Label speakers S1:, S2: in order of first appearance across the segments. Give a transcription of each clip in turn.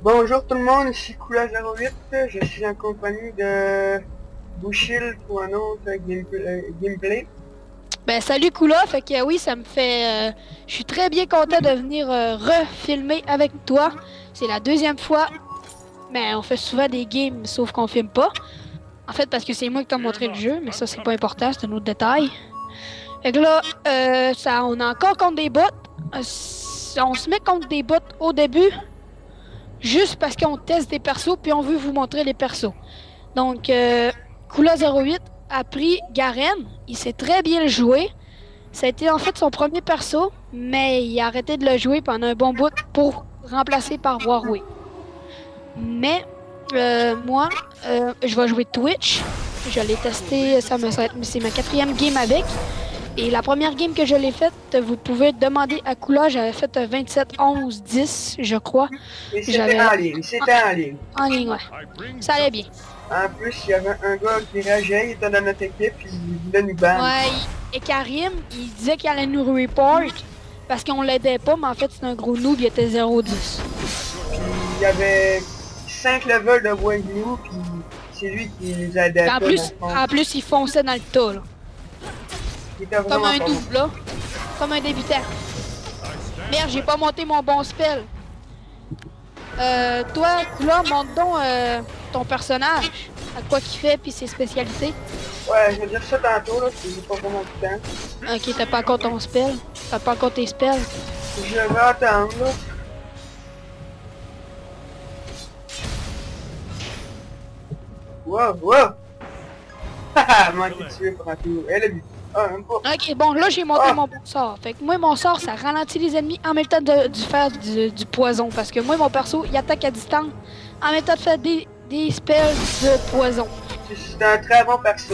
S1: Bonjour tout le monde, ici Kula08, je suis en compagnie de Bouchil pour un autre gameplay.
S2: Ben salut Kula, fait que oui, ça me fait... je suis très bien content de venir refilmer avec toi. C'est la deuxième fois, mais on fait souvent des games, sauf qu'on filme pas. En fait, parce que c'est moi qui t'ai montré le jeu, mais ça c'est pas important, c'est un autre détail. Fait que là, on est encore contre des bots. On se met contre des bots au début, juste parce qu'on teste des persos, puis on veut vous montrer les persos. Donc, Kula08 a pris Garen, il sait très bien le jouer. Ça a été en fait son premier perso, mais il a arrêté de le jouer pendant un bon bout pour remplacer par Warwick. Mais moi, je vais jouer Twitch. Je l'ai testé, c'est ma 4e game avec. Et la première game que je l'ai faite, vous pouvez demander à Kula, j'avais fait 27-11-10, je crois.
S1: Et c'était en ligne,
S2: En ligne, ouais. Ça allait bien.
S1: En plus, il y avait un gars qui réagissait, il était dans notre équipe, puis il voulait nous ban.
S2: Ouais, et Karim, il disait qu'il allait nous report parce qu'on l'aidait pas, mais en fait, c'est un gros noob, il était 0-10.
S1: Puis il y avait 5 levels de moins que nous, puis c'est lui qui nous a aidés.
S2: En plus, il fonçait dans le tas, là. Comme un noob, là. Comme un débutant. Merde, j'ai pas monté mon bon spell. Toi, Kula, monte donc ton personnage. À quoi qu'il fait, puis ses spécialités.
S1: Ouais, je vais dire ça tantôt, là, parce que j'ai pas vraiment de temps.
S2: Ok, t'as pas encore ton spell. T'as pas encore tes spells.
S1: Je vais attendre, là. Wow, wow! Haha, manqué de tuer pour un tour. Elle a vu. Ah, même pas.
S2: Ok, bon, là, j'ai monté mon bon sort. Fait que moi, mon sort, ça ralentit les ennemis en même temps de faire du poison. Parce que moi, mon perso, il attaque à distance en même temps de faire des spells de poison.
S1: C'est un très bon perso,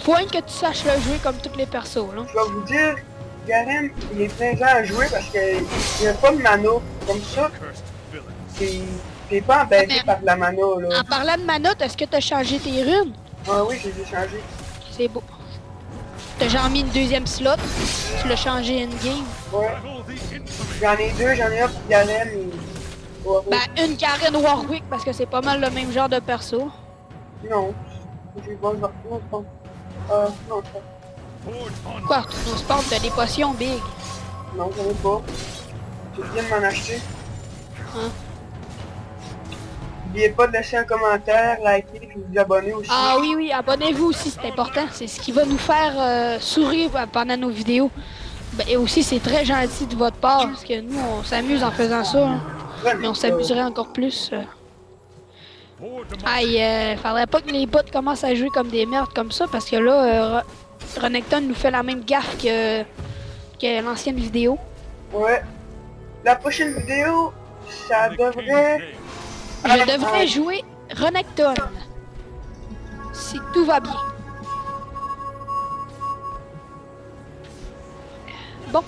S2: Point que tu saches le jouer comme tous les persos, là.
S1: Je vais vous dire, Garen, il est très à jouer parce qu'il n'y a pas de mana. Comme ça, t'es pas embêté par la mana, là.
S2: En parlant de mana, est-ce que t'as changé tes runes?
S1: Ah oui, j'ai changé.
S2: C'est beau. T'as genre mis une deuxième slot. Tu l'as changé in-game.
S1: Ouais. J'en ai deux, j'en ai un pour Garen et Warwick.
S2: Ben, une Garen Warwick parce que c'est pas mal le même genre de perso.
S1: Non. J'ai bon, je vais retourner. Non, ça.
S2: Quoi? Nos spawns, t'as des potions big.
S1: Non, j'en ai pas. Je viens de m'en acheter.
S2: Hein?
S1: N'oubliez pas de laisser un commentaire, liker et vous abonner aussi.
S2: Ah oui, oui, abonnez-vous aussi, c'est important. C'est ce qui va nous faire sourire pendant nos vidéos. Ben, et aussi, c'est très gentil de votre part, parce que nous, on s'amuse en faisant ça. Hein. Mais on s'amuserait encore plus. Aïe, faudrait pas que les bots commencent à jouer comme des merdes comme ça, parce que là, Renekton nous fait la même gaffe que l'ancienne vidéo.
S1: Ouais. La prochaine vidéo, ça devrait...
S2: Je devrais jouer Renekton. Si tout va bien. Bon.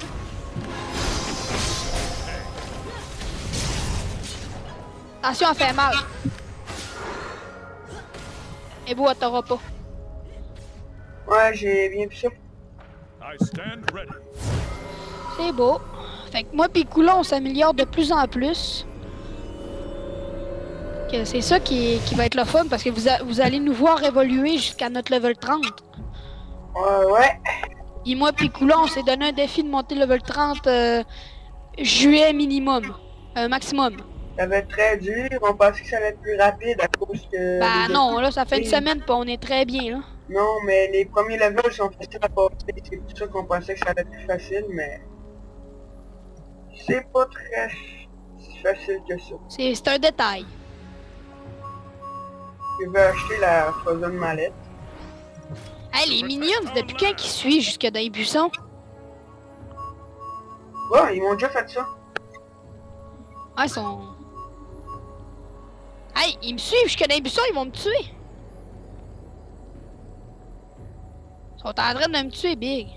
S2: Attention, elle fait mal. Et bon, elle t'aura pas.
S1: Ouais, j'ai bien vu ça.
S2: C'est beau. Fait que moi pis Kula, on s'améliore de plus en plus. C'est ça qui va être le fun parce que vous allez nous voir évoluer jusqu'à notre level 30.
S1: Ouais.
S2: Et moi pis Kula, on s'est donné un défi de monter level 30 juillet minimum. Maximum.
S1: Ça va être très dur, on pensait que ça allait être plus rapide à cause que...
S2: Bah non, là ça fait une semaine pis on est très bien là.
S1: Non, mais les premiers levels sont faciles à passer, c'est pour ça qu'on pensait que ça allait être plus facile, mais... C'est pas très facile que ça.
S2: C'est un détail.
S1: Je vais acheter la Frozen Mallette.
S2: Hey, les minions, depuis quand qui suivent jusque dans les buissons?
S1: Ouais, ils m'ont déjà fait ça.
S2: Ah, ils sont... Hey, ils me suivent jusque dans les buissons, ils vont me tuer. Ils sont en train de me tuer, Big.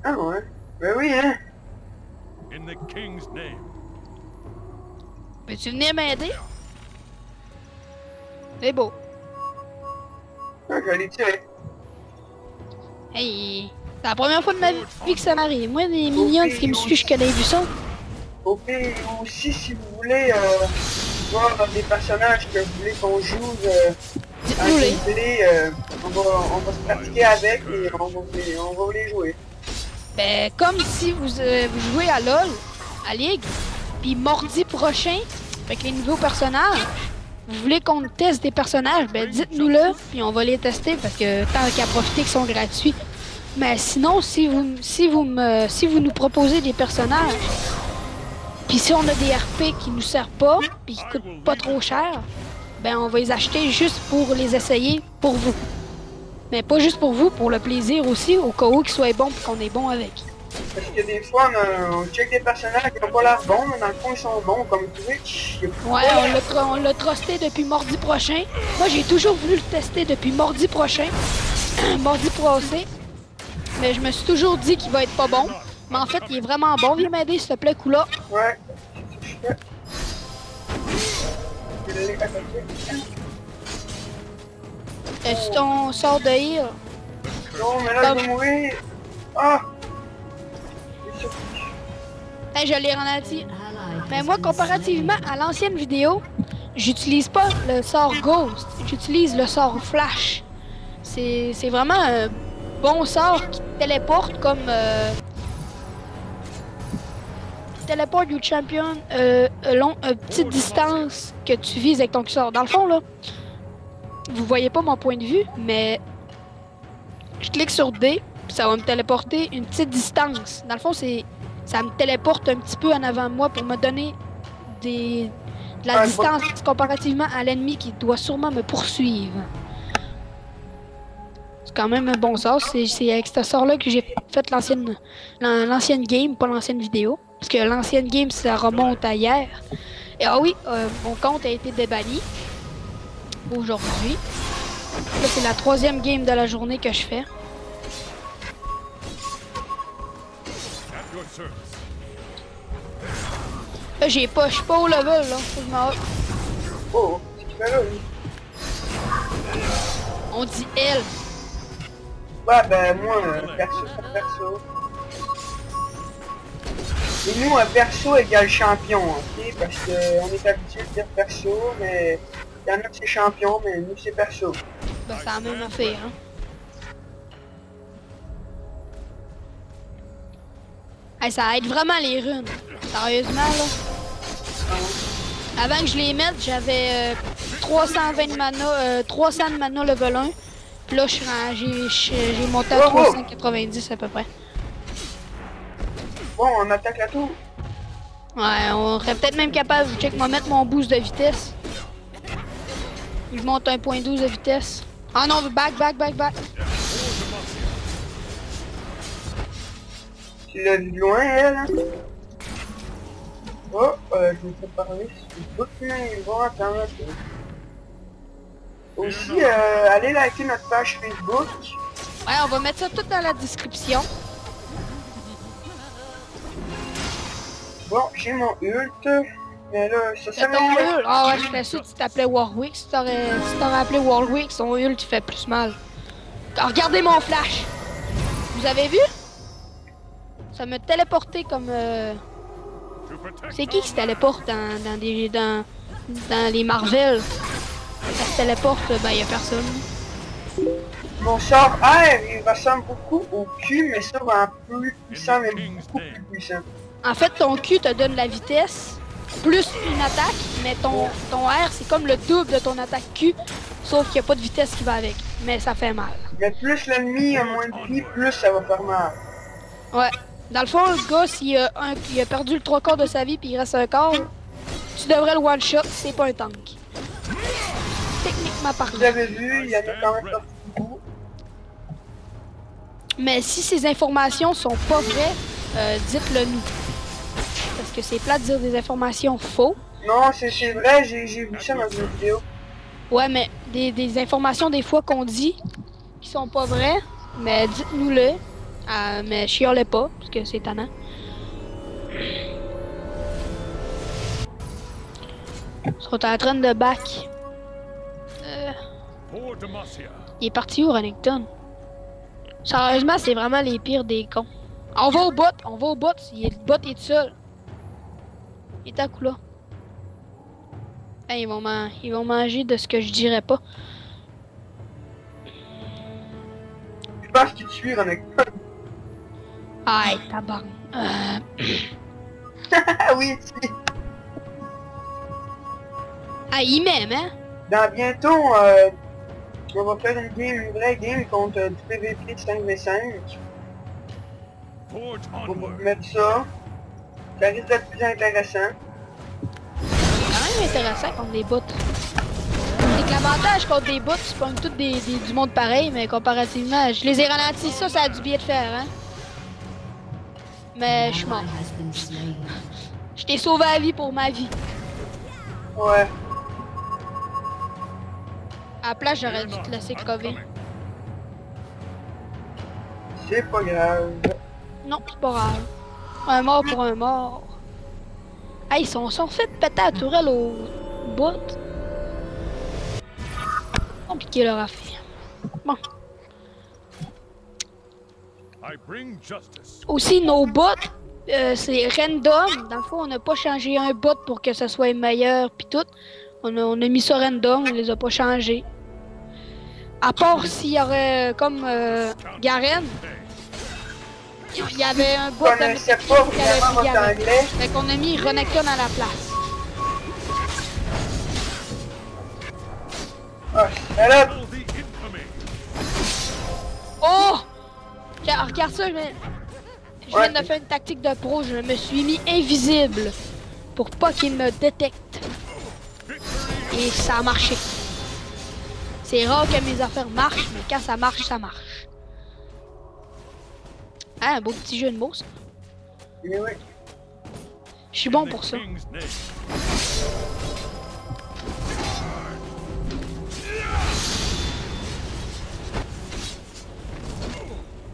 S1: Ah ouais? Ben oui, hein?
S3: In the king's name.
S2: Peux-tu venir m'aider? C'est beau.
S1: Ah, je l'ai tué.
S2: Hey, c'est la première fois de ma vie que ça m'arrive. Moi, des minions qui me suivent, je connais vu ça.
S1: Ok, aussi si vous voulez voir des personnages que vous voulez qu'on joue en
S2: Dites-nous-les.
S1: gameplay, on va se pratiquer avec et on va vous les jouer.
S2: Ben, comme si vous jouez à LoL, à Ligue, puis mardi prochain, avec les nouveaux personnages, vous voulez qu'on teste des personnages, ben dites-nous-le, puis on va les tester parce que tant qu'à profiter qu'ils sont gratuits. Mais sinon, si vous nous proposez des personnages, puis si on a des RP qui nous servent pas, puis qui coûtent pas trop cher, ben on va les acheter juste pour les essayer pour vous. Mais pas juste pour vous, pour le plaisir aussi, au cas où qu'ils soient bons et qu'on est bon avec.
S1: Parce que des fois, on check des personnages qui n'ont pas l'air bons, mais dans le fond, ils sont bons, comme Twitch.
S2: Ouais, on l'a trusté depuis mardi prochain. Moi, j'ai toujours voulu le tester depuis mardi prochain. Mardi passé. Mais je me suis toujours dit qu'il va être pas bon. Mais en fait, il est vraiment bon. Viens m'aider, s'il te plaît, Kula.
S1: Ouais, c'est ce que je fais. Je vais aller attaquer.
S2: Est-ce ton sort de heal?
S1: Non, mais là, je vais mourir. Ah!
S2: Hey, je l'ai ralenti. Mais moi, comparativement à l'ancienne vidéo, j'utilise pas le sort Ghost. J'utilise le sort Flash. C'est vraiment un bon sort qui te téléporte comme... téléporte du champion petite distance que tu vises avec ton sort. Dans le fond, là, vous voyez pas mon point de vue, mais je clique sur D, puis ça va me téléporter une petite distance. Dans le fond, ça me téléporte un petit peu en avant de moi pour me donner de la distance comparativement à l'ennemi qui doit sûrement me poursuivre. C'est quand même un bon sort. C'est avec ce sort-là que j'ai fait l'ancienne game, pas l'ancienne vidéo. Parce que l'ancienne game, ça remonte à hier. Et ah oui, mon compte a été débanni aujourd'hui. Là, c'est la 3e game de la journée que je fais. Là, je suis pas au level, là. Faut que je m'en va.
S1: Oh, c'est qui fait là, lui?
S2: On dit elle.
S1: Ouais, ben moi, perso, c'est perso. Et nous, un perso égale champion, ok? Parce qu'on est habitué de dire perso, mais il y en a qui c'est champion, mais nous c'est perso.
S2: Ben, c'est la même affaire, hein. Hey, ça aide vraiment les runes. Sérieusement, là. Avant que je les mette, j'avais 320 de mana, 300 de mana level 1. Puis là, j'ai monté à 390 à peu près.
S1: Bon, on attaque la tour.
S2: Ouais, on serait peut-être même capable. Je check, moi mettre mon boost de vitesse. Je monte 1.12 de vitesse. Ah non, back.
S1: Tu l'as vu de loin, elle, hein? Oh, je me fais parler sur Facebook, mais ils vont attendre un peu. Aussi, allez liker notre page Facebook.
S2: Ouais, on va mettre ça tout dans la description.
S1: Bon, j'ai mon ult, mais là, ça
S2: C'est ton ult. Ah ouais, je fais ça, tu t'appelais Warwick. Si t'aurais appelé Warwick, son ult, il fait plus mal. Regardez mon flash. Vous avez vu? Ça me téléportait comme... C'est qui se téléporte dans les Marvel? Ça se téléporte, ben y'a personne.
S1: Mon sort R, il ressemble beaucoup au Q, mais ça va en plus puissant, mais beaucoup plus puissant.
S2: En fait, ton Q te donne la vitesse, plus une attaque, mais ton R, c'est comme le double de ton attaque Q, sauf qu'il n'y a pas de vitesse qui va avec. Mais ça fait mal.
S1: Mais plus l'ennemi a moins de vie, plus ça va faire mal.
S2: Ouais. Dans le fond, le gars, s'il a perdu le 3/4 de sa vie puis il reste un quart, tu devrais le one-shot, c'est pas un tank. Techniquement parlant.
S1: Vous avez vu, il y en a quand même sorti beaucoup.
S2: Mais si ces informations sont pas vraies, dites-le nous. Parce que c'est plat de dire des informations faux.
S1: Non, c'est vrai, j'ai vu ça dans une vidéo.
S2: Ouais, mais des informations des fois qu'on dit qui sont pas vraies, mais dites-nous-le. Mais chiolez pas, parce que c'est tannant. Ils sont en train de back. Il est parti où, Renekton? Sérieusement, c'est vraiment les pires des cons. On va au bot, le bot est tout seul. Il est à coup là. Hey, ils vont manger de ce que je dirais pas.
S1: Je pense qu'il te suit, René.
S2: Aïe, tabarn.
S1: Ah oui, tu sais.
S2: Ah, il m'aime, hein?
S1: Dans bientôt, on va faire une vraie game contre du PVP 5v5.
S3: Forge
S1: On va vous
S3: onward.
S1: mettre ça. Ça risque d'être plus intéressant.
S2: C'est quand même intéressant contre des bots. C'est que l'avantage contre des bots, tu pognes tous du monde pareil, mais comparativement, je les ai ralentis, ça a du bien de faire, hein? Mais je suis mort. Je t'ai sauvé la vie pour ma vie.
S1: Ouais.
S2: À la place, j'aurais dû te laisser crever.
S1: C'est pas grave.
S2: Non, c'est pas grave. Un mort pour un mort. Ah, ils sont fait péter la tourelle au bout. Compliqué leur affaire. Bon.
S3: I bring justice.
S2: Aussi, nos bots, c'est random. Dans le fond, on n'a pas changé un bot pour que ça soit meilleur pis tout. On a mis ça random, on les a pas changés. À part s'il y aurait comme Garen. Il y avait un bot
S1: Je connaissais pas vraiment votre anglais.
S2: Fait qu'on a mis Renekton à la place.
S1: Ah, alors,
S3: All the infamy.
S2: Oh! Regarde ça, je viens de faire une tactique de pro. Je me suis mis invisible pour pas qu'il me détecte. Et ça a marché. C'est rare que mes affaires marchent, mais quand ça marche, ça marche. Ah, un beau petit jeu de mots, ça.
S1: mais oui.
S2: Je suis bon pour ça.
S3: King's name.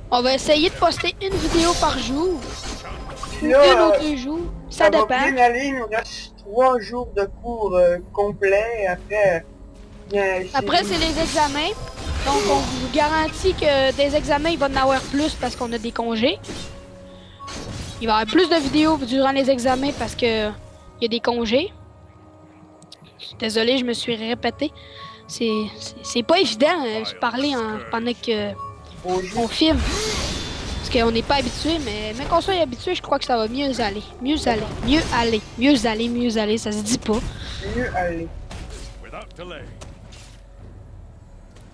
S2: On va essayer de poster une vidéo par jour.
S1: Puis
S2: Une
S1: là,
S2: ou 2 jours. Ça
S1: va
S2: dépend.
S1: bien aller, il nous reste 3 jours de cours complets. Après,
S2: Après, c'est les examens. Donc, on vous garantit que des examens, il va en avoir plus parce qu'on a des congés. Il va y avoir plus de vidéos durant les examens parce que il y a des congés. Désolé, je me suis répété. C'est pas évident de parler pendant que on filme. Parce qu'on n'est pas habitué, mais qu'on soit habitué, je crois que ça va mieux aller. Mieux aller. Mieux aller. Mieux aller. Mieux aller. Ça se dit pas.
S1: mieux aller.
S3: Without delay.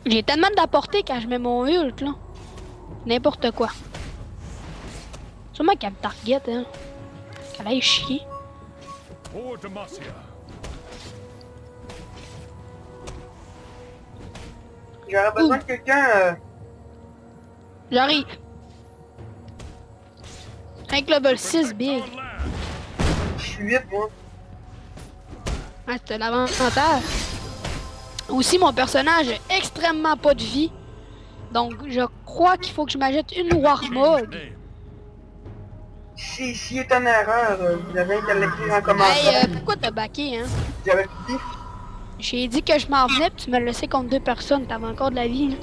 S2: J'ai tellement d'apporter quand je mets mon ult, là. N'importe quoi. Sûrement qu'elle me target, hein. Qu'elle aille chier.
S3: For Demacia.
S1: J'aurais besoin de quelqu'un.
S2: J'arrive. Avec level 6 big.
S3: Our land.
S1: Je suis 8, moi.
S2: Ah, c'est l'avantage. Aussi, mon personnage a extrêmement pas de vie. Donc, je crois qu'il faut que je m'achète une Warmog.
S3: Name.
S1: S'il est en erreur, vous avez qu'à l'écrire en commentaire.
S2: Hey, pourquoi t'as backé, hein?
S1: J'avais dit.
S2: J'ai dit que je m'en venais, puis tu me laissais contre 2 personnes. T'avais encore de la vie, là.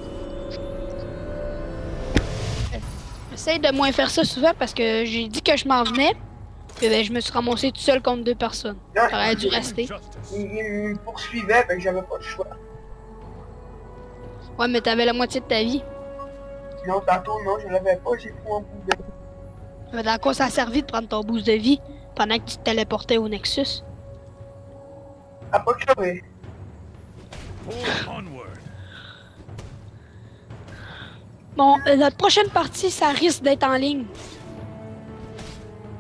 S2: J'essaie de moins faire ça souvent parce que j'ai dit que je m'en venais. Puis ben, je me suis ramassé tout seul contre 2 personnes.
S1: Non,
S2: J'aurais dû rester.
S3: Justice.
S1: il me poursuivait, fait que j'avais pas le choix.
S2: Ouais, mais t'avais la moitié de ta vie.
S1: Non, tantôt, non, je l'avais pas, j'ai pris un bout de...
S2: Mais dans quoi ça a servi de prendre ton boost de vie pendant que tu te téléportais au Nexus?
S1: Ah, pas crevé.
S3: Forge onward.
S2: Bon, notre prochaine partie, ça risque d'être en ligne.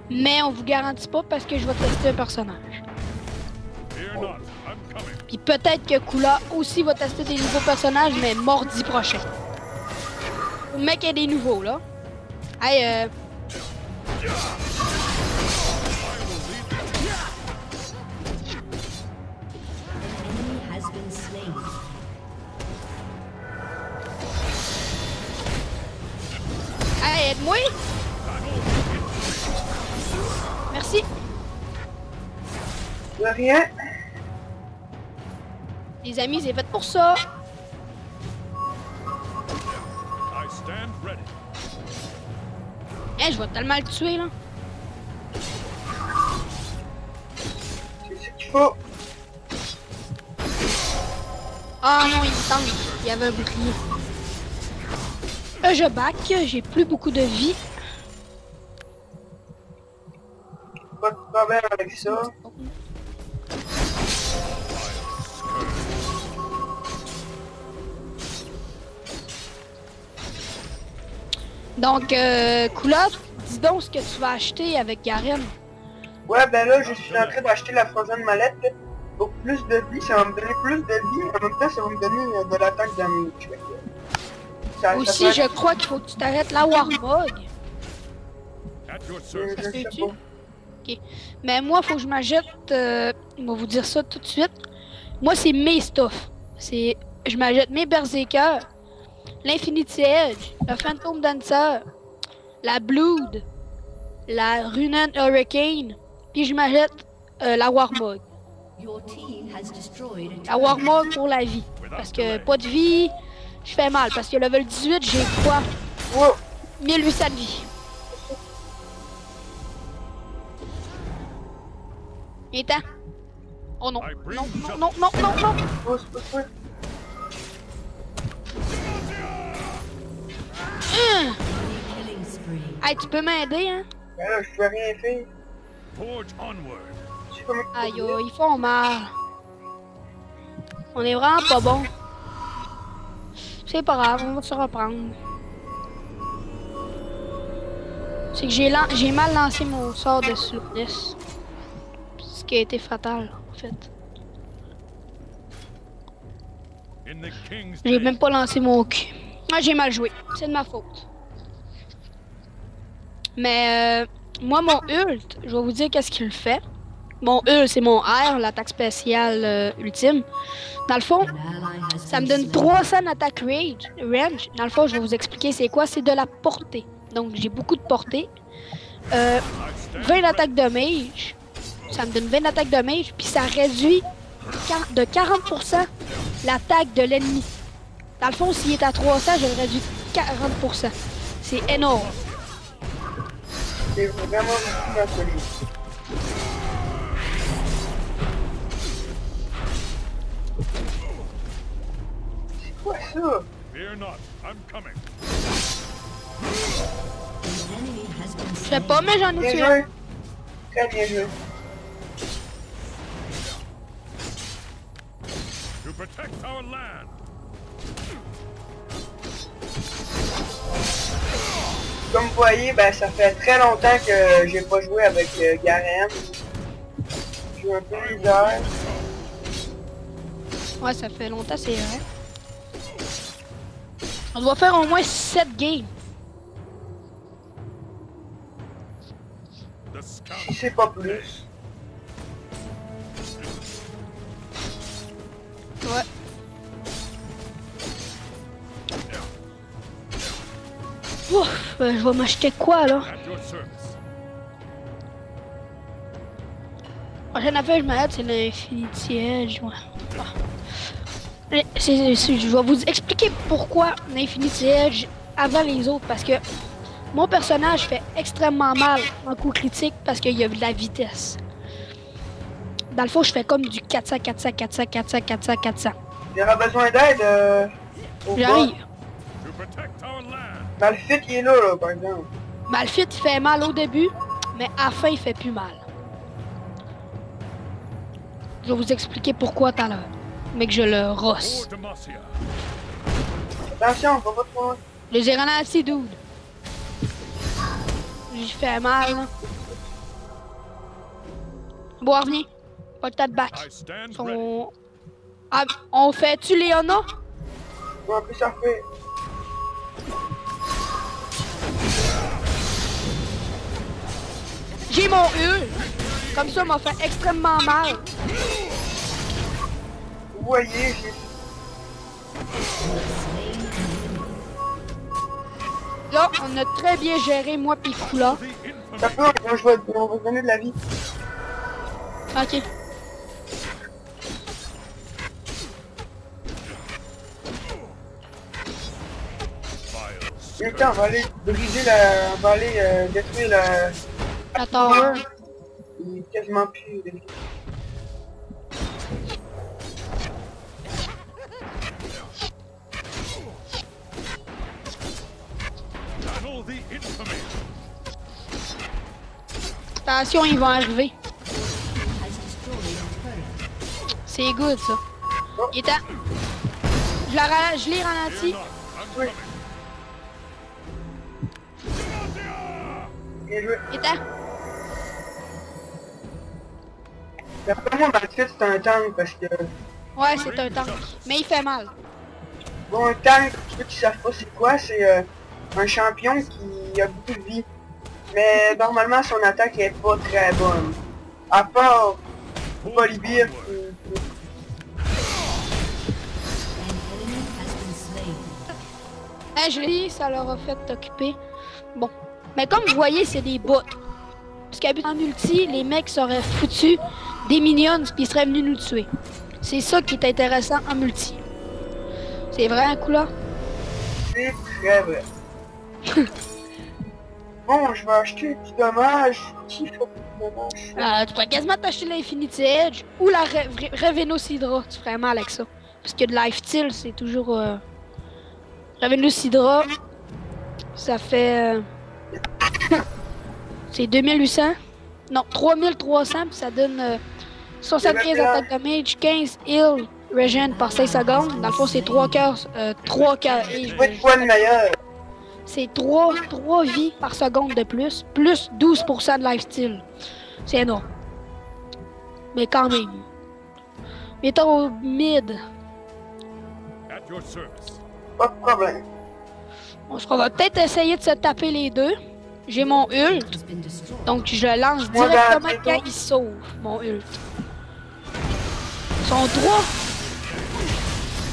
S2: Mais on vous garantit pas parce que je vais tester un personnage.
S3: Fear not. I'm coming.
S2: Puis peut-être que Kula aussi va tester des nouveaux personnages, mais mardi prochain. Le mec a des nouveaux, là. Hey,
S4: has been slain.
S2: hey, aide-moi! Merci.
S1: De rien.
S2: Les amis, c'est fait pour ça.
S3: I stand ready.
S2: Eh, je vais tellement le tuer, là.
S1: C'est ce qu'il faut.
S2: Ah non, il me tente. Il y avait un bouclier. Je back, j'ai plus beaucoup de vie.
S1: Pas de problème avec ça.
S2: Donc, Coulotte, dis donc ce que tu vas acheter avec Garen.
S1: Ouais, ben là, je suis en train d'acheter la Frozen Mallette. Pour plus de vie, ça va me donner plus de vie. En même temps, ça va me donner de l'attaque damage.
S2: Aussi,
S1: peut
S2: je crois qu'il faut que tu t'arrêtes la Warmog.
S3: At your
S1: je
S3: service.
S1: sais
S2: peux-tu?
S1: pas.
S2: Ok. Mais moi, faut que je m'achète. Je vais vous dire ça tout de suite. Moi, c'est mes stuff. Je m'achète mes Berserker, l'Infinity Edge, le Phantom Dancer, la Blood, la Runen Hurricane, puis je m'achète la Warmog.
S4: Your team has destroyed a
S2: La Warmog pour la vie. Parce que pas de vie, je fais mal. Parce que level 18, j'ai quoi?
S1: Wow.
S2: 1800 de vie. Viens-t'en. Oh non. Non, non, non, non, non, non.
S1: Pousse, pousse, pousse.
S4: killing spree.
S2: Hey, tu peux m'aider, hein?
S1: Ben là, je peux rien faire.
S3: Forge onward.
S1: Je sais comment
S2: Aïe, ils font mal. On est vraiment pas bon. C'est pas grave, on va se reprendre. C'est que j'ai mal lancé mon sort de slowness. Ce qui a été fatal, en fait.
S3: In the king's
S2: J'ai
S3: name.
S2: même pas lancé mon cul. Ah, j'ai mal joué. C'est de ma faute. Mais moi, mon ult, je vais vous dire qu'est-ce qu'il fait. Mon ult, c'est mon R, l'attaque spéciale ultime. Dans le fond,
S4: An ally has
S2: ça me
S4: been
S2: donne
S4: slain.
S2: 300 d'attaque range. Dans le fond, je vais vous expliquer c'est quoi. C'est de la portée. Donc, j'ai beaucoup de portée.
S3: I stand
S2: 20 d'attaque de mage. Ça me donne 20 d'attaque de mage. Puis ça réduit de 40% l'attaque de l'ennemi. Dans le fond, s'il est à 300, je le réduis de 40%. C'est énorme.
S1: c'est vraiment beaucoup solide. C'est quoi ça?
S3: Fear not. I'm coming.
S4: An enemy has been
S2: Je sais
S4: slain.
S2: pas, mais j'en ai
S1: Bien
S2: tué.
S1: joué. Très bien joué.
S3: To protect our land.
S1: Comme vous voyez, ben ça fait très longtemps que j'ai pas joué avec Garen. Je joue un peu bizarre.
S2: Ouais, ça fait longtemps, c'est vrai. On doit faire au moins 7 games.
S3: The scout.
S1: Si c'est pas plus.
S2: Ouais. Ouf, je vais m'acheter quoi, là?
S3: At your service.
S2: Prochaine affaire, je m'arrête, c'est l'Infinity Edge, ouais. Je vais vous expliquer pourquoi l'Infinity Edge avant les autres, parce que mon personnage fait extrêmement mal en coup critique parce qu'il y a de la vitesse. Dans le fond, je fais comme du 400, 400, 400, 400, 400, 400.
S1: J'aurais besoin d'aide au bas.
S2: J'arrive.
S3: To protect our land.
S1: Malfit il est là, par exemple.
S2: Malfit, il fait mal au début, mais à la fin, il fait plus mal. Je vais vous expliquer pourquoi tout à l'heure, mais que je le rosse.
S3: For Demacia.
S1: Attention, va pas trop loin.
S2: Les ai ralentis, dude. J'y fais mal, là. Bon, reviens. Pas le tas de back.
S3: I stand ready.
S2: Ah, on fait-tu Léona?
S1: On va plus ça fait.
S2: J'ai mon U. Comme ça, m'a fait extrêmement mal.
S1: Vous voyez, j'ai...
S2: Là, on a très bien géré, moi pis Kula.
S3: The infamy.
S1: Ça peut, on va se donner de la vie.
S2: Ok.
S3: Vile
S1: Attends, on va aller briser la... On va aller détruire la...
S2: La tower.
S1: Il est quasiment plus...
S3: Battle the infamy.
S2: Attention, ils vont arriver.
S4: Has destroyed a turret.
S2: C'est good, ça. Il est temps. Je l'ai ralenti.
S1: Oui. Bien joué.
S2: Il est temps.
S1: D'après moi, Malphite, c'est un tank parce que...
S2: Ouais, c'est un tank. Mais il fait mal.
S1: Bon, un tank, pour ceux qui savent pas c'est quoi, c'est un champion qui a beaucoup de vie. Mais normalement, son attaque est pas très bonne. À part Polybir qui...
S4: An enemy has been slain.
S2: Je l'ai, ça leur a fait t'occuper. Bon. Mais comme vous voyez, c'est des bots. Parce qu'habituellement en multi, les mecs seraient foutus des minions puis ils seraient venus nous tuer. C'est ça qui est intéressant en multi. C'est vrai un coup là?
S1: C'est très vrai. Bon, je vais acheter du dommage. Qui fait du dommage?
S2: Tu pourrais quasiment t'acheter l'Infinity Edge ou la Ravenocidra. Tu ferais mal avec ça. Parce que de Lifesteal, c'est toujours... Ravenocidra, ça fait... c'est 2800. Non, 3300, puis ça donne 75 attaques damage, 15 heal regen par 5 secondes. Dans le fond, c'est 3 cœurs. 3 cœurs.
S1: Je vais être quoi de meilleur?
S2: C'est 3 vies par seconde de plus 12% de lifesteal. C'est énorme. Mais quand même. Mettons au mid.
S3: At your service.
S1: Pas de problème.
S2: On va peut-être essayer de se taper les deux. J'ai mon ult.
S4: Has been destroyed.
S2: Donc je lance
S1: Moi,
S2: directement
S1: dans-
S2: quand il sauve mon ult. Ils sont 3.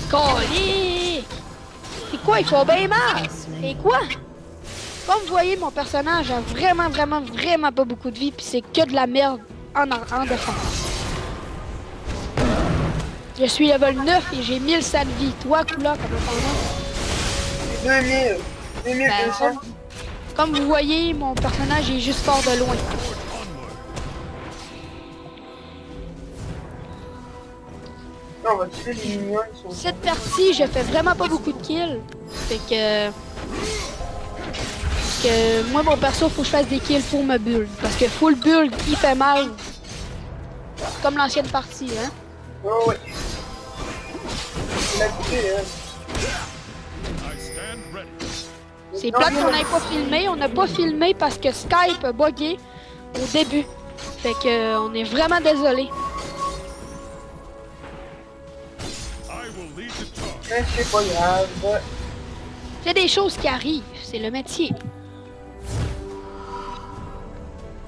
S2: Colique! C'est quoi? Il faut bien mal! Et quoi? Comme vous voyez, mon personnage a vraiment pas beaucoup de vie, puis c'est que de la merde en défense. Je suis level 9 et j'ai 1100 de vie. Toi, Kula, comment t'en as?
S1: 2000. 2200.
S2: Ben, comme vous voyez, mon personnage est juste fort de loin.
S1: Non, on va tuer les minions. Ils sont...
S2: Cette partie, je fais vraiment pas beaucoup de kills. Fait que... moi, mon perso, faut que je fasse des kills pour me build. Parce que full build, il fait mal. Comme l'ancienne partie, hein.
S1: Oh, ouais. On l'a tué, hein.
S3: I stand ready.
S2: C'est plate qu'on n'ait pas filmé. On n'a pas filmé parce que Skype a bugué au début. Fait que on est vraiment désolé.
S3: I will lead the charge.
S1: Mais c'est pas grave.
S2: C'est des choses qui arrivent. C'est le métier.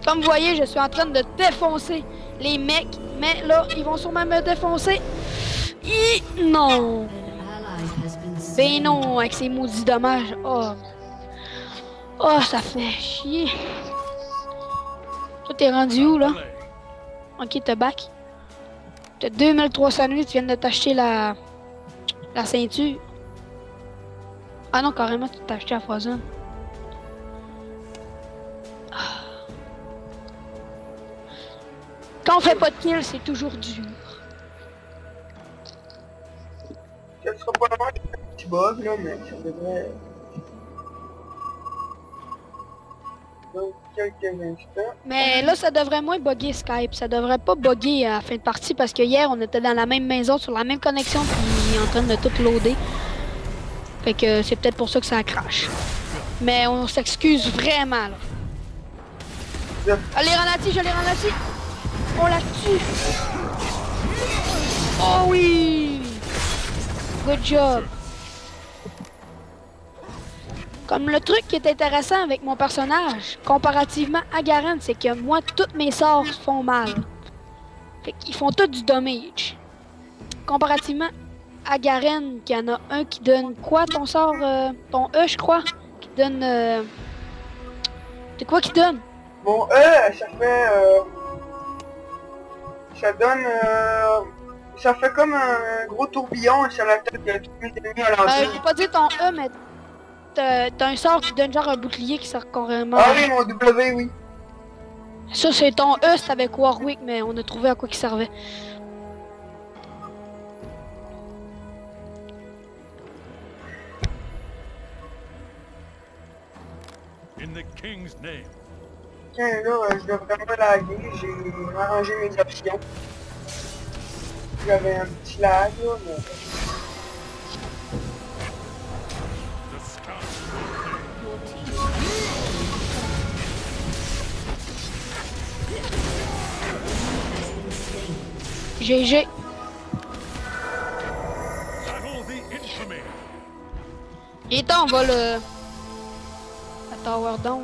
S2: Comme vous voyez, je suis en train de défoncer les mecs. Mais là, ils vont sûrement me défoncer. Non.
S4: An ally has been slain.
S2: Ben non, avec ces maudits dommages. Oh. Oh, ça fait chier. Toi, t'es rendu où, là? Ok, t'as back. T'as 2308, tu viens de t'acheter la ceinture. Ah non, carrément, tu t'as acheté la foison. Quand on fait pas de kill, c'est toujours dur.
S1: Ça sera pas vraiment un petit bug, là, mais ça devrait... Dans quelques instants.
S2: Mais là, ça devrait moins bugger Skype. Ça devrait pas bugger à la fin de partie parce que hier, on était dans la même maison, sur la même connexion, puis il est en train de tout loader. Fait que c'est peut-être pour ça que ça crache. Mais on s'excuse vraiment, là. Allez, ralenti, je l'ai ralenti. On la tue. Oh oui! Good job. Comme le truc qui est intéressant avec mon personnage, comparativement à Garen, c'est que moi, tous mes sorts font mal. Fait qu'ils font tous du damage. Comparativement à Garen, qu'il y en a un qui donne quoi ton sort? Ton E, je crois. Qui donne... C'est quoi qui donne?
S1: Bon, ça fait... ça donne... ça fait comme un gros tourbillon et ça l'attaque tous mes ennemis à
S2: Je
S1: l'entrée.
S2: vais pas dire ton E, mais t'as un sort qui donne genre un bouclier qui sert carrément.
S1: Ah oui, mon W, oui.
S2: Ça, c'est ton E, c'était avec Warwick, mais on a trouvé à quoi il servait.
S3: In the king's name.
S1: Tiens, là, je devrais me laguer. J'ai arrangé mes options. J'avais un petit lag, là, mais...
S3: The scoundrel will pay.
S4: Your team
S2: GG.
S3: Battle the infamy.
S2: Et on va le... La Tower Down.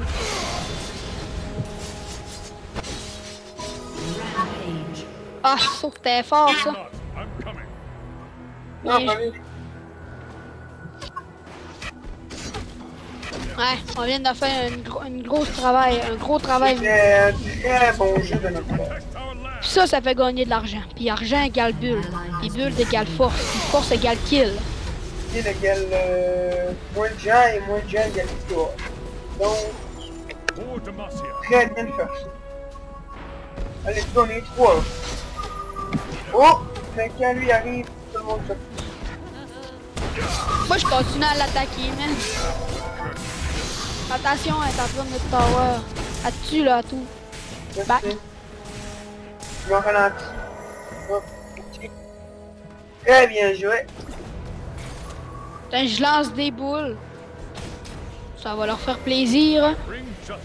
S4: rampage.
S2: Ah, ça, c'était fort, ça.
S3: Not, I'm coming.
S1: Non,
S2: Bien
S1: pas lui.
S2: Ouais, on vient de faire une grosse travail, un gros travail.
S1: C'était un très bon jeu de notre part.
S3: Protect our land.
S2: Puis ça fait gagner de l'argent. Puis argent égale bulle. Puis bulle égale force. Puis force égale kill.
S1: Il égale moins de gens et moins de gens égale victoire. Donc,
S3: Pour Demacia.
S1: très bien fait. Allez, on est 3. Oh! Mais quand lui arrive, tout le monde se pousse.
S2: Moi, je continue à l'attaquer, man. Attention, elle est en train de tower. Elle tue, là, à tout. Back.
S1: Je m'en ralentis. Oh, ok. Très bien joué.
S2: Putain, je lance des boules. Ça va leur faire plaisir.
S3: Bring justice.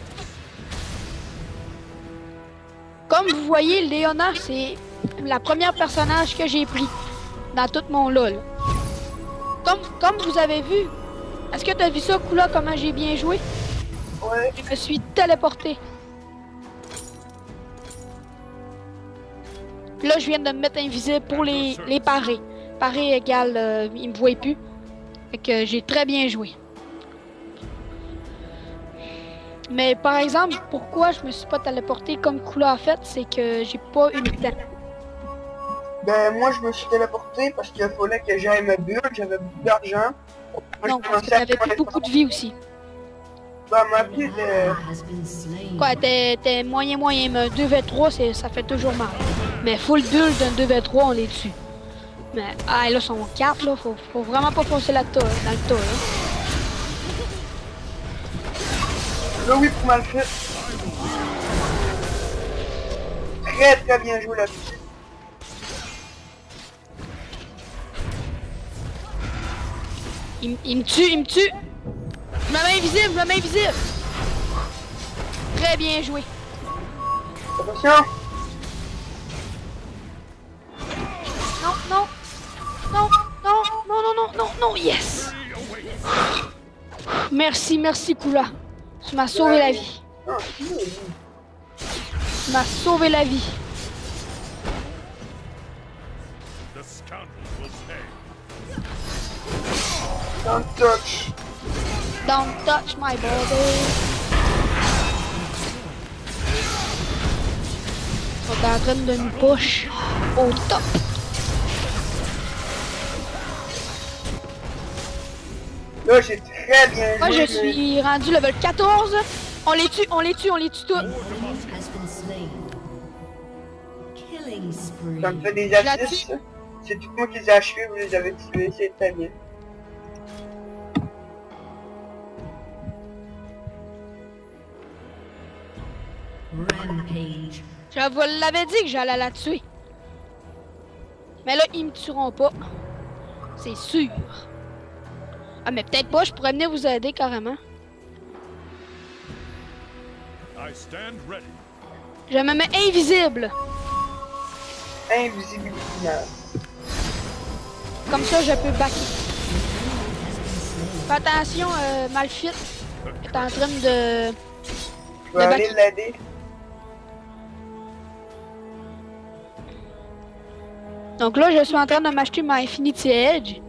S2: Comme vous voyez, Léona, c'est la première personnage que j'ai pris dans tout mon LoL. Comme vous avez vu, est-ce que tu as vu ça, Kula, comment j'ai bien joué?
S1: Ouais.
S2: Je me suis téléporté. Puis là, je viens de me mettre invisible pour les parer. Parer égale, ils me voient plus. Fait que j'ai très bien joué. Mais par exemple, pourquoi je me suis pas téléporté comme Kula a fait, c'est que j'ai pas eu le temps.
S1: Ben, moi, je me suis téléporté parce qu'il fallait que j'aille ma bulle, j'avais beaucoup d'argent. Moi,
S2: Non,
S1: je
S2: parce que
S1: commençais à
S2: t'avais plus
S1: faire
S2: beaucoup de vie aussi.
S1: Ben, ma bulle,
S4: Has been slain.
S2: Quoi, t'es moyen, mais un 2v3, ça fait toujours mal. Mais full build d'un 2v3, on les tue. Mais, ah, là, sont 4, là, faut vraiment pas foncer dans le tas, là.
S1: là, oui, pour mal fait. Très, très bien joué là-dessus.
S2: Il me tue. Je me mets invisible. Très bien joué.
S1: Attention.
S2: Non, yes. Merci, Kula. Tu m'as sauvé la vie.
S1: Ah, oui.
S2: Tu m'as sauvé la vie.
S3: The scoundrel will pay.
S1: Don't touch.
S2: Don't touch my body. Ils sont en train de nous push au top.
S1: Là, j'ai très bien joué.
S2: Moi, je
S1: mais-
S2: suis rendu level 14. On les tue tous.
S4: Has been slain. Killing spree.
S1: Ça me fait des
S2: la
S1: assists. ça. C'est tout moi qui les ai achevés, vous les avez tués, c'est très bien.
S4: Rampage.
S2: Je vous l'avais dit que j'allais la tuer. Mais là, ils me tueront pas. C'est sûr. Ah, mais peut-être pas, je pourrais venir vous aider carrément.
S3: I stand ready.
S2: Je me mets invisible.
S1: Invisibilité.
S2: Comme ça, je peux backer. Fais attention, Malfit est en train de...
S1: Je vais aller l'aider.
S2: Donc là, je suis en train de m'acheter ma Infinity Edge.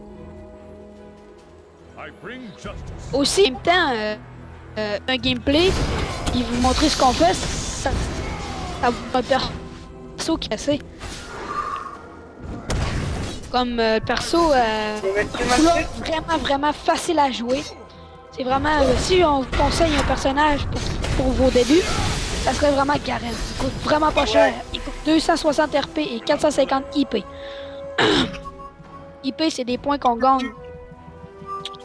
S3: I bring justice.
S2: Aussi, en même temps, un gameplay, puis vous montrer ce qu'on fait, ça vous un perso qui est assez. Comme perso,
S1: Je vais tuer ma
S2: là,
S1: petite.
S2: vraiment facile à jouer. C'est vraiment, si on vous conseille un personnage pour vos débuts, ça serait vraiment Garen. Il coûte vraiment pas cher. Il coûte 260 RP et 450 IP. IP, c'est des points qu'on gagne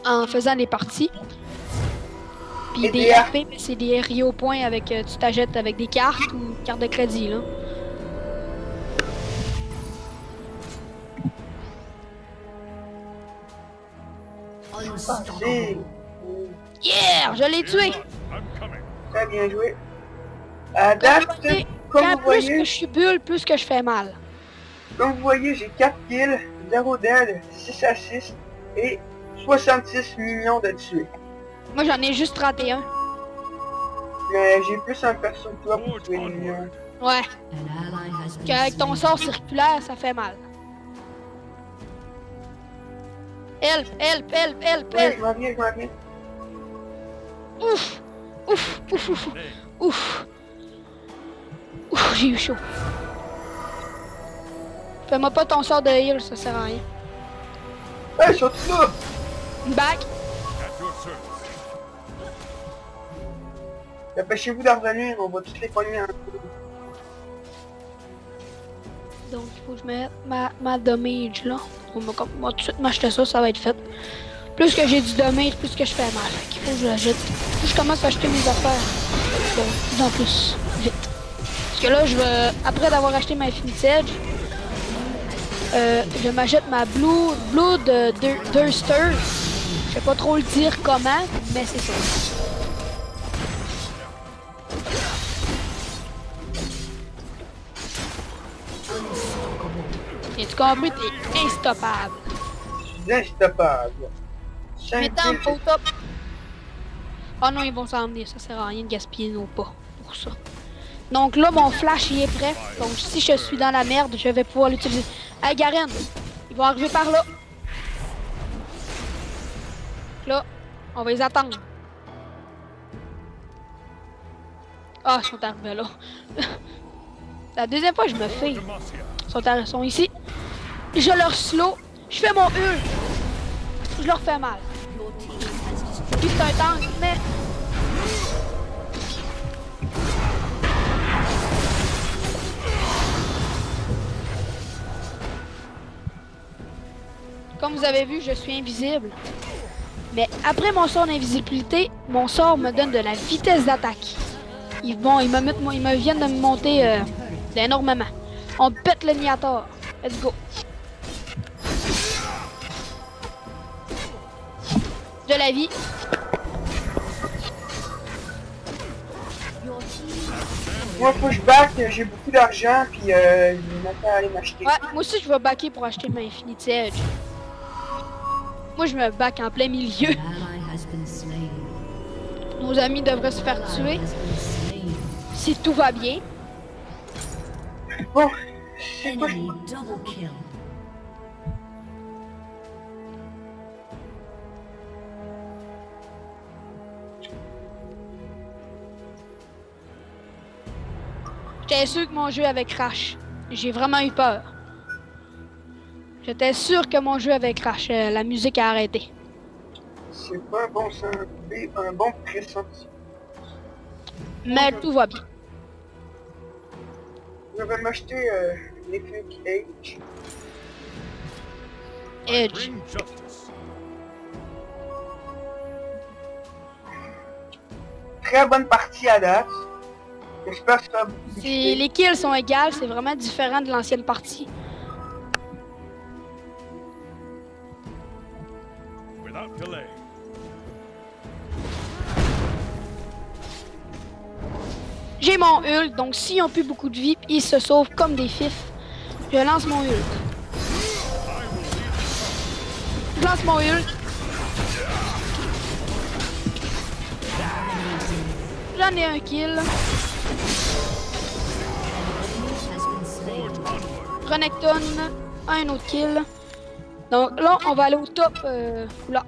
S2: en faisant des parties. Puis
S1: Et
S2: des
S1: des
S2: RP, mais c'est des Rio points avec, tu t'achètes avec des cartes ou cartes de crédit, là.
S1: Parfait.
S2: Yeah! Je l'ai tué!
S3: I'm coming.
S1: Très bien joué. À date, comme
S2: Quand
S1: vous
S2: plus que
S1: voyez,
S2: je suis bulle, plus que je fais mal.
S1: j'ai 4 kills, 0 dead, 6 assists et 66 millions de tués.
S2: Moi, j'en ai juste 31.
S1: Mais j'ai plus un perso que toi pour tuer les millions.
S2: Ouais.
S4: An ally has been
S2: Qu'avec ton
S4: slain.
S2: sort circulaire, ça fait mal. Help, help, help, help,
S1: Ouais,
S2: help.
S1: je m'en viens.
S2: Ouf, ouf, ouf, ouf, ouf. Ouf, j'ai eu chaud. Fais-moi pas ton sort de heal, ça sert à rien.
S1: Hey, surtout là!
S2: Back.
S3: At your service.
S1: Dépêchez-vous d'en revenir, on va tous les pogner en
S2: Donc, il faut que je mette ma damage là. On va tout de suite m'acheter ça, ça va être fait. Plus que j'ai du damage, plus que je fais mal. Il faut que je l'achète. Faut que je commence à acheter mes affaires. Bon, de plus en plus, vite. Parce que là, je vais, après d'avoir acheté ma Infinity Edge, je m'achète ma Blood Durster. Je sais pas trop le dire comment, mais c'est ça. Et tu compris, t'es instoppable.
S1: Je suis instoppable.
S2: Mais
S1: 5
S2: tant
S1: kills,
S2: au top. Oh non, ils vont s'en venir, ça sert à rien de gaspiller nos pas pour ça. Donc là, mon flash il est prêt. Donc si je suis dans la merde, je vais pouvoir l'utiliser. Hey Garen, ils vont arriver par là. Là, on va les attendre. Ah, ils sont arrivés là. La deuxième fois, je me fais.
S3: Demacia.
S2: Ils sont ici. Je leur slow. Je fais mon ult. Je leur fais mal. Puis c'est un tank, mais... Comme vous avez vu, je suis invisible. Mais après mon sort d'invisibilité, mon sort me donne de la vitesse d'attaque. Ils me viennent de me monter énormément. On pète le Niator. Let's go. De la vie.
S1: Moi, faut que je back, j'ai beaucoup d'argent, puis je m'attends à aller m'acheter.
S2: Ouais, moi aussi je vais backer pour acheter ma Infinity Edge. Moi je me back en plein milieu.
S4: An ally has been slain.
S2: Nos amis devraient se faire
S4: Ally
S2: tuer
S4: has been slain.
S2: si tout va bien.
S1: Bon, c'est quoi?
S4: Enemy double kill.
S2: J'étais sûr que mon jeu avait crash. J'ai vraiment eu peur. J'étais sûr que mon jeu avait crash. La musique a arrêté.
S1: C'est pas un bon sens, un bon pressenti.
S2: Mais tout va bien.
S1: Je vais m'acheter l'Infinity Edge.
S2: Edge.
S3: Bring justice.
S1: Très bonne partie à date. J'espère que ça va beaucoup
S2: Les kills sont égales, c'est vraiment différent de l'ancienne partie.
S3: Without delay.
S2: J'ai mon ult, donc s'ils ont plus beaucoup de vie, ils se sauvent comme des fifs. Je lance mon ult. Je lance mon ult. J'en ai un kill.
S4: Has been slain.
S2: Renekton, un autre kill. Donc là, on va aller au top. Là.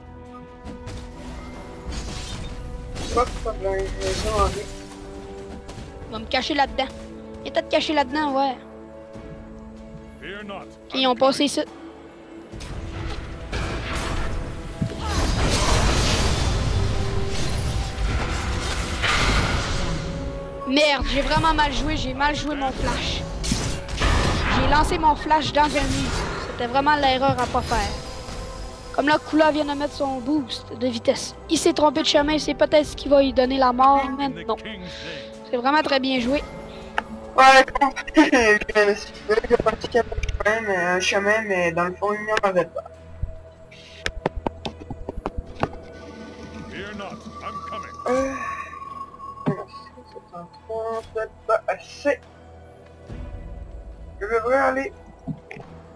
S1: pas de problème, je vais demander.
S2: Il va me cacher là-dedans. Il est peut-être caché là-dedans, ouais.
S3: Fear not.
S2: Ok, ils ont passé ici. Merde, j'ai vraiment mal joué, j'ai mal joué mon flash. J'ai lancé mon flash dans un mur. C'était vraiment l'erreur à pas faire. Comme là, Kula vient de mettre son boost de vitesse. Il s'est trompé de chemin, c'est peut-être ce qui va lui donner la mort, mais
S3: In the
S2: non.
S3: king's name.
S2: C'est vraiment très bien joué.
S1: Ouais, je me suis fait de pratiquer un chemin, mais dans le fond, il n'y en avait pas.
S3: Fear not, I'm coming.
S1: C'est pas assez. Je devrais aller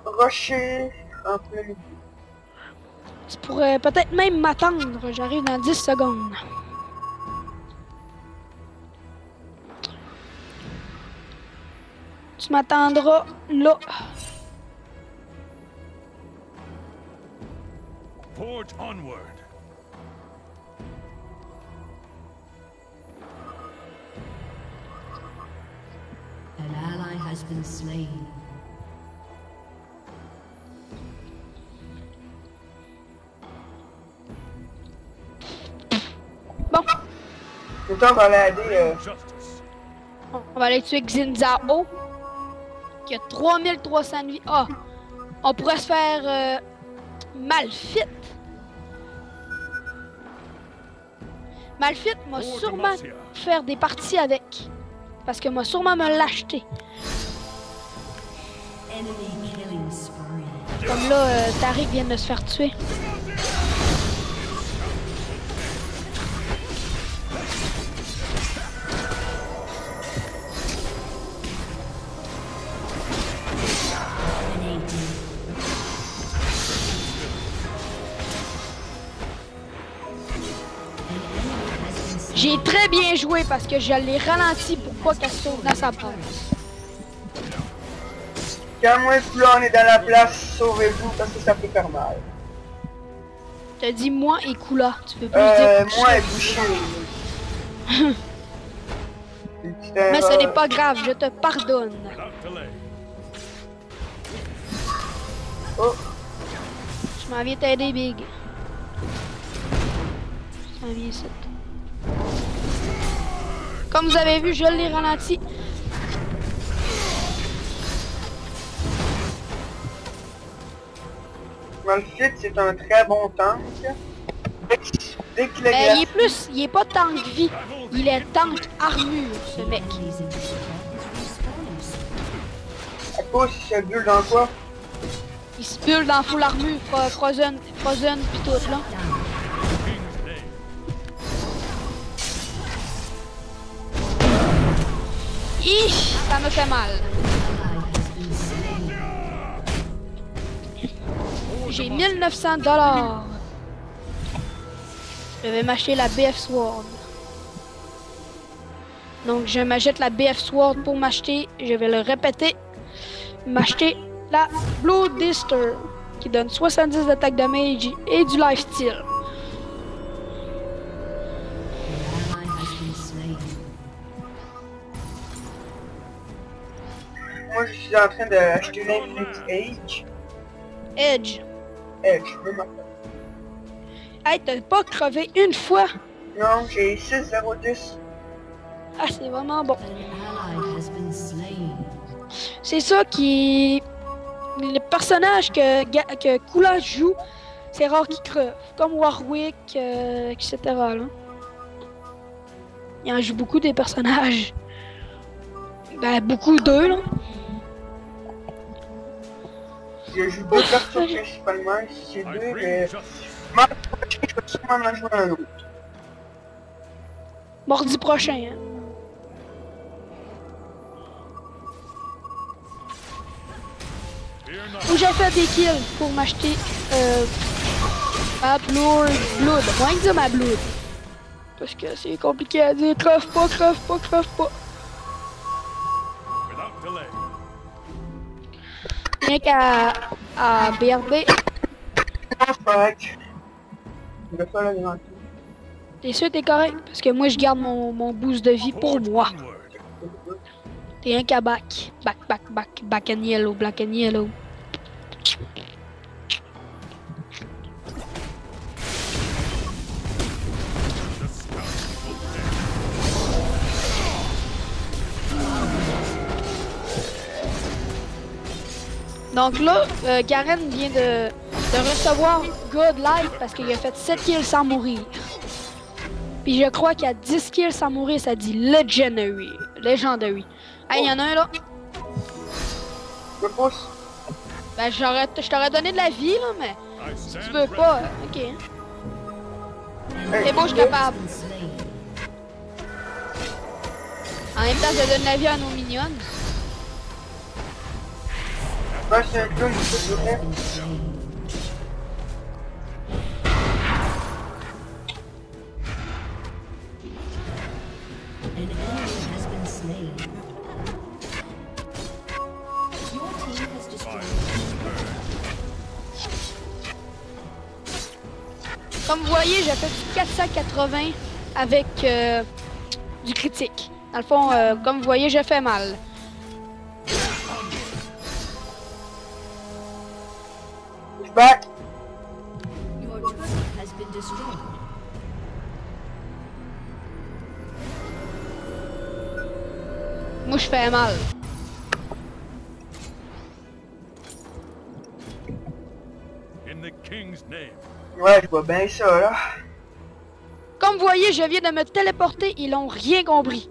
S1: rusher en plein milieu.
S2: Tu pourrais peut-être même m'attendre. J'arrive dans 10 secondes. Tu m'attendras là.
S3: Forge onward.
S4: An ally has been slain.
S2: Bon,
S1: Le temps balader,
S3: Justice.
S2: on va aller tuer Xinzao. Qui a 3300 de vie. Ah, on pourrait se faire Malfit. Malfit m'a
S3: Forge
S2: sûrement
S3: Demacia.
S2: faire des parties avec. Parce que m'a sûrement me l'acheter.
S4: Enemy killing spree.
S2: Comme là, Tariq vient de se faire tuer. J'ai très bien joué parce que je l'ai ralenti pour pas qu'elle sauve dans sa place.
S1: quand moi et Kula on est dans la place, sauvez-vous parce que ça peut faire mal.
S2: T'as dit moi et Kula. Tu peux plus dire
S1: Moi et Boucher. Une petite
S2: mais ce
S1: erreur.
S2: n'est pas grave, je te pardonne.
S3: Without delay.
S1: Oh,
S2: Je m'en viens t'aider, Big. Je m'en viens ici. Comme vous avez vu, je l'ai ralenti.
S1: Malfit c'est un très bon tank. Dès qu'il
S2: Mais
S1: est
S2: il est pas tank vie, il est tank armure, ce mec.
S4: Enemies in support is respawning soon.
S1: à cause il se bulle dans quoi?
S2: Il se bulle dans full armure, Frozen pis tout là.
S3: King's name.
S2: Ih, ça me fait mal.
S4: Ally has been slain.
S2: J'ai 1900 $. Je vais m'acheter la BF Sword. Donc je m'achète la BF Sword pour m'acheter, je vais le répéter, m'acheter la Blue Dister qui donne 70 d'attaque damage et du lifesteal.
S4: An ally has been slain.
S1: Moi je suis en train d'acheter l'Infinite Age.
S2: Edge.
S1: Edge, même affaire.
S2: Hey, t'as pas crevé une fois?
S1: Non, j'ai 6-0-10.
S2: Ah, c'est vraiment bon.
S4: An ally has been slain.
S2: C'est ça qui... Le personnage que Kula joue, c'est rare qu'il creve. Comme Warwick, etc. Là. Il en joue beaucoup des personnages. Ben, beaucoup d'eux, là.
S1: Je joue deux persos principalement, c'est
S3: I
S1: deux,
S3: bring
S1: mais
S3: justice.
S1: ma prochaine, je vais sûrement en jouer un autre.
S2: Mardi prochain, hein.
S3: Fear
S2: Faut que
S3: not.
S2: j'aille faire des kills pour m'acheter ma Blood. Moins que dire ma Blood. Parce que c'est compliqué à dire. Creve pas, creve pas, creve pas.
S3: Without delay.
S2: Rien qu'à BRB,
S1: Non, c'est correct. Je vais faire le grand tour.
S2: t'es sûr t'es correct? Parce que moi je garde mon boost de vie pour
S3: Forge
S2: moi.
S3: onward.
S2: T'es rien qu'à back. Back and yellow, black and yellow.
S3: The scout.
S2: Donc là, Garen vient de recevoir Godlike parce qu'il a fait 7 kills sans mourir. Puis je crois qu'il a 10 kills sans mourir, ça dit Legendary. Legendary. Hey, y'en a un là.
S1: Je pousse.
S2: Ben, je t'aurais donné de la vie là, mais
S3: I
S2: si tu
S3: stand
S2: veux
S3: ready.
S2: pas, ok. C'est bon, je suis capable.
S4: Slain.
S2: En même temps, je donne la vie à nos mignons.
S1: Ouais, c'est un clown, s'il vous plaît.
S4: Been slain. An enemy has been slain. Your team has destroyed.
S2: Comme vous voyez, j'ai fait du 480 avec du critique. Dans le fond, comme vous voyez, j'ai fait mal.
S1: Je back.
S4: Your turret has been destroyed.
S2: Moi, je fais mal.
S3: In the king's name.
S1: Ouais, je vois bien ça, là.
S2: Comme vous voyez, je viens de me téléporter. Ils n'ont rien compris.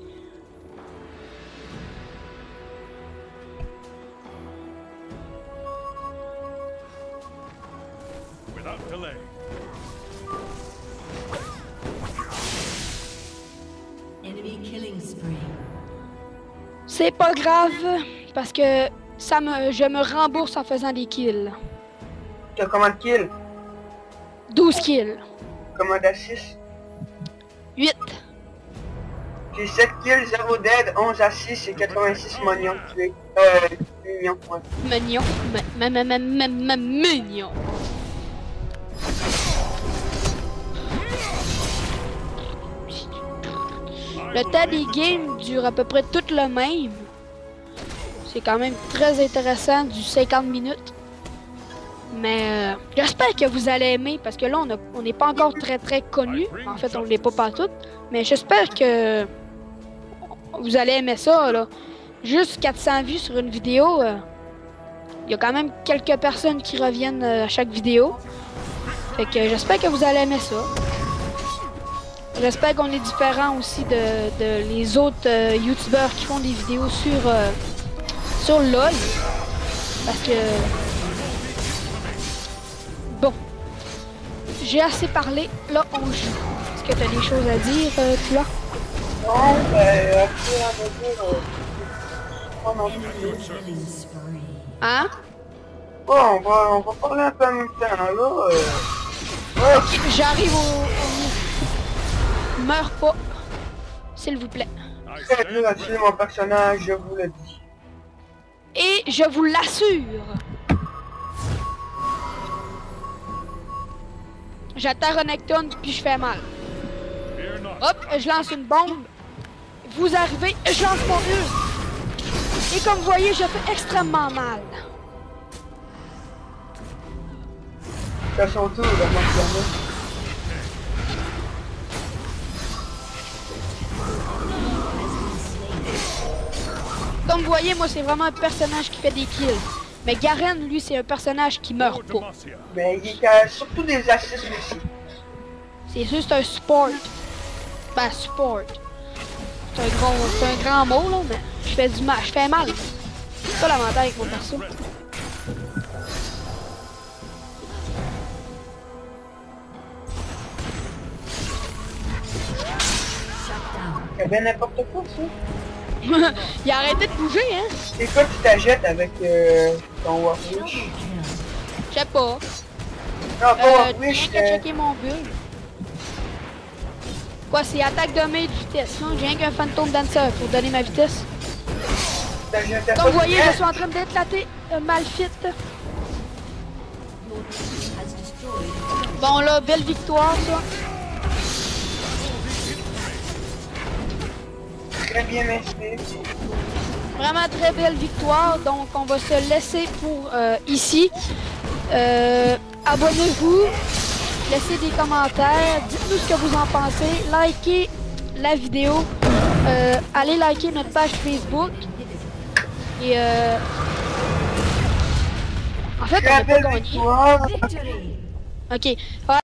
S3: Without delay.
S4: Enemy killing spree.
S2: C'est pas grave, parce que je me rembourse en faisant des kills.
S1: T'as combien de kills?
S2: 12 kills.
S1: Combien d'assists?
S2: 8.
S1: J'ai 7 kills, 0 dead, 11 assists et 86 mognons tués. Mignons, ouais.
S2: Mignon. Mignon. Le temps des games dure à peu près tout le même. C'est quand même très intéressant, du 50 minutes. Mais j'espère que vous allez aimer, parce que là, on n'est pas encore très connu. En fait, on ne l'est pas partout. Mais j'espère que vous allez aimer ça, là. Juste 400 vues sur une vidéo. Il y a quand même quelques personnes qui reviennent à chaque vidéo. Fait que j'espère que vous allez aimer ça. J'espère qu'on est différent aussi de les autres youtubeurs qui font des vidéos sur LOL. Parce que... Bon. J'ai assez parlé. Là, on joue. Est-ce que tu as des choses à dire, toi?
S1: Non, ben, après, on va dire... Oh non,
S4: Enemy killing spree.
S2: Hein?
S1: bon, on va parler un peu en même temps, là. Ouais,
S2: Ok, j'arrive au... Meurs pas. S'il vous plaît.
S3: I
S1: très
S3: stand
S1: dur à tuer mon personnage, je vous le dis.
S2: Et je vous l'assure. J'attends Renekton puis je fais mal.
S3: Fear not.
S2: Hop, je lance une bombe. Vous arrivez, je lance mon ult. Et comme vous voyez, je fais extrêmement mal.
S1: C'est à son tour, là, mon personnage.
S2: Comme vous voyez, moi, c'est vraiment un personnage qui fait des kills. Mais Garen, lui, c'est un personnage qui meurt
S3: Go
S2: pas.
S3: Demacia.
S1: Mais il y a surtout des assists aussi.
S2: C'est juste un support. Ben, support. C'est un grand mot, là, mais je fais du mal. Je fais mal. C'est ça l'avantage avec mon perso.
S1: C'est bien n'importe quoi, ça.
S2: Il a arrêté de bouger, hein?
S1: C'est quoi tu t'achètes avec ton Warwish?
S2: Je sais pas.
S1: Non, pas
S2: Rien
S1: Warwish,
S2: qu'à checker mon build. Quoi, c'est attaque de main de vitesse, non? J'ai rien qu'un Phantom Dancer pour donner ma vitesse.
S1: t'achètes
S2: Comme vous voyez, je suis en train d'éclater Malphite.
S4: Your team has destroyed.
S2: Bon, là, belle victoire, ça.
S1: très bien merci.
S2: Vraiment très belle victoire. Donc, on va se laisser pour ici. Abonnez-vous. Laissez des commentaires. Dites-nous ce que vous en pensez. Likez la vidéo. Allez liker notre page Facebook. Et En fait, on
S1: Très
S2: n'a pas
S1: belle
S2: gagné.
S1: victoire.
S4: Victory.
S2: Ok. Ouais,